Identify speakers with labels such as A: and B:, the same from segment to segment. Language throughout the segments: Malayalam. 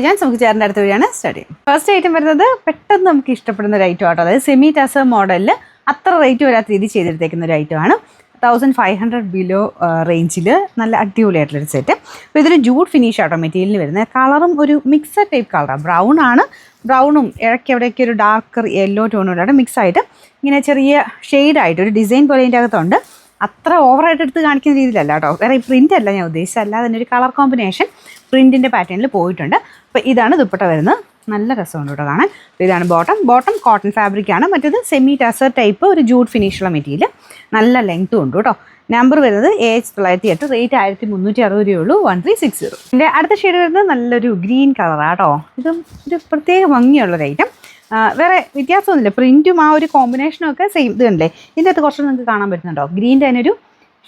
A: ഞാൻ നമുക്ക് ചേർന്ന അടുത്ത വഴിയാണ് സ്റ്റാർട്ട് ചെയ്യും. ഫസ്റ്റ് ഐറ്റം വരുന്നത് പെട്ടെന്ന് നമുക്ക് ഇഷ്ടപ്പെടുന്ന ഒരു ഐറ്റം ആട്ടോ. അതായത് സെമി ടസർ മോഡലിൽ അത്ര റേറ്റ് വരാത്ത രീതി ചെയ്തെടുത്തേക്കുന്ന ഒരു ഐറ്റമാണ്. 1500 ബിലോ റേഞ്ചിൽ നല്ല അടിപൊളിയായിട്ടുള്ളൊരു സെറ്റ്. അപ്പോൾ ഇതൊരു ജൂഡ് ഫിനിഷ് ആട്ടോ മെറ്റീരിയലിന് വരുന്നത്. കളറും ഒരു മിക്സഡ് ടൈപ്പ് കളറാണ്. ബ്രൗൺ ആണ്. ബ്രൗണും ഇടയ്ക്ക് എവിടെയൊക്കെ ഒരു ഡാർക്ക് യെല്ലോ ടോണോടാണ് മിക്സ് ആയിട്ട് ഇങ്ങനെ ചെറിയ ഷെയ്ഡായിട്ട് ഒരു ഡിസൈൻ പോലെ ഇതിൻ്റെ അകത്തുണ്ട്. അത്ര ഓവറായിട്ട് എടുത്ത് കാണിക്കുന്ന രീതിയിലല്ല കേട്ടോ. വേറെ ഈ പ്രിൻ്റ് അല്ല ഞാൻ ഉദ്ദേശിച്ചത്, അല്ലാതെ തന്നെ ഒരു കളർ കോമ്പിനേഷൻ പ്രിൻറ്റിൻ്റെ പാറ്റേണിൽ പോയിട്ടുണ്ട്. അപ്പോൾ ഇതാണ് ദുപ്പട്ട വരുന്നത്. നല്ല രസമുണ്ട് കേട്ടോ കാണാൻ. അപ്പോൾ ഇതാണ് ബോട്ടം കോട്ടൺ ഫാബ്രിക്കാണ്. മറ്റേത് സെമി ടസർ ടൈപ്പ് ഒരു ജൂഡ് ഫിനിഷുള്ള മെറ്റീരിയൽ. നല്ല ലെങ്ത്തും ഉണ്ട് കേട്ടോ. നമ്പർ വരുന്നത് AH908, റേറ്റ് 1360 രൂപയുള്ളൂ. 1360. ഇതിൻ്റെ അടുത്ത ഷെയ്ഡ് വരുന്നത് നല്ലൊരു ഗ്രീൻ കളറാണ് കേട്ടോ. ഇതും ഒരു പ്രത്യേക ഭംഗിയുള്ളൊരു ഐറ്റം. വേറെ വ്യത്യാസമൊന്നുമില്ല. പ്രിൻറ്റും ആ ഒരു കോമ്പിനേഷനും ഒക്കെ സെയിം ഇത് കണ്ടേ. ഇതിൻ്റെ അകത്ത് കുറച്ച് നിങ്ങൾക്ക് കാണാൻ പറ്റുന്നുണ്ടോ? ഗ്രീൻ്റെ തന്നെ ഒരു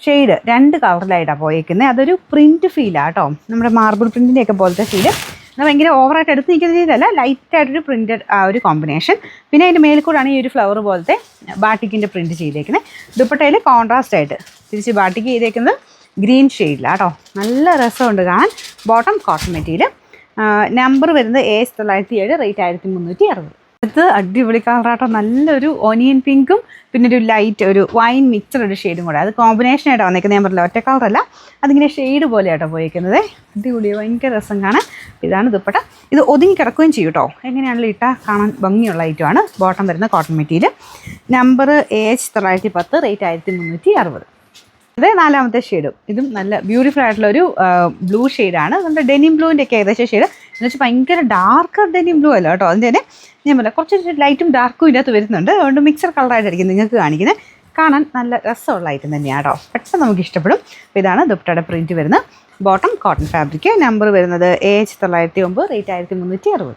A: ഷെയ്ഡ് 2 കളറിലായിട്ടാണ് പോയേക്കുന്നത്. അതൊരു പ്രിൻറ്റ് ഫീലാണ് കേട്ടോ. നമ്മുടെ മാർബിൾ പ്രിൻറ്റിൻ്റെ ഒക്കെ പോലത്തെ ഫീല്. അത് ഭയങ്കര ഓവറായിട്ട് എടുത്ത് നിൽക്കുന്ന രീതിയിലല്ല, ലൈറ്റായിട്ടൊരു പ്രിൻറ്റഡ് ആ ഒരു കോമ്പിനേഷൻ. പിന്നെ അതിൻ്റെ മേലിൽ കൂടാണ് ഈ ഒരു ഫ്ലവർ പോലത്തെ ബാട്ടിക്കിൻ്റെ പ്രിൻറ്റ് ചെയ്തേക്കുന്നത്. ദുപ്പട്ടയിൽ കോൺട്രാസ്റ്റ് ആയിട്ട് തിരിച്ച് ബാട്ടിക്ക് ചെയ്തേക്കുന്നത് ഗ്രീൻ ഷെയ്ഡിലാണ് കേട്ടോ. നല്ല രസമുണ്ട് കാണാൻ. Bottom cotton material. നമ്പർ വരുന്നത് AH907, റേറ്റ് 1360. അടുത്ത് അടിപൊളി കളറാട്ടോ. നല്ലൊരു ഓനിയൻ പിങ്കും പിന്നെ ഒരു ലൈറ്റ് ഒരു വൈൻ മിക്സഡ് ഒരു ഷെയ്ഡും കൂടെ. അത് കോമ്പിനേഷനായിട്ടോ വന്നേക്കുന്നത്. ഞാൻ പറഞ്ഞില്ല ഒറ്റ കളറല്ല, അതിങ്ങനെ ഷെയ്ഡ് പോലെയാട്ടോ പോയിരിക്കുന്നത്. അടിപൊളി, ഭയങ്കര രസം കാണാൻ. ഇതാണ് ദുപ്പട്ട. ഇത് ഒതുങ്ങി കിടക്കുകയും ചെയ്യും കേട്ടോ. എങ്ങനെയാണല്ലോ ഇട്ടാൽ കാണാൻ ഭംഗിയുള്ള ഐറ്റമാണ്. ബോട്ടം വരുന്ന cotton material. Number AH910, rate 1360. ഇത് 4ാമത്തെ ഷെയ്ഡും. ഇതും നല്ല ബ്യൂട്ടിഫുൾ ആയിട്ടുള്ളൊരു ബ്ലൂ ഷെയ്ഡാണ്. നമ്മുടെ ഡെനിം ബ്ലൂവിൻ്റെ ഒക്കെ ഏകദേശം ഷെയ്ഡ് എന്ന് വെച്ചാൽ ഭയങ്കര ഡാർക്കർ ഡെനിം ബ്ലൂ അല്ല കേട്ടോ. അതിൻ്റെ തന്നെ ഞാൻ പറയാം കുറച്ച് ലൈറ്റും ഡാർക്കും ഇതിനകത്ത് വരുന്നുണ്ട്. അതുകൊണ്ട് മിക്സർ കളറായിട്ടായിരിക്കും നിങ്ങൾക്ക് കാണിക്കുന്നത്. കാണാൻ നല്ല രസമുള്ള ഐറ്റം തന്നെയാണ് കേട്ടോ. പെട്ടെന്ന് നമുക്ക് ഇഷ്ടപ്പെടും. അപ്പോൾ ഇതാണ് ദുപ്പട്ടയുടെ പ്രിൻറ്റ് വരുന്നത്. Bottom cotton fabric. നമ്പർ വരുന്നത് AH909, റേറ്റ് 1360.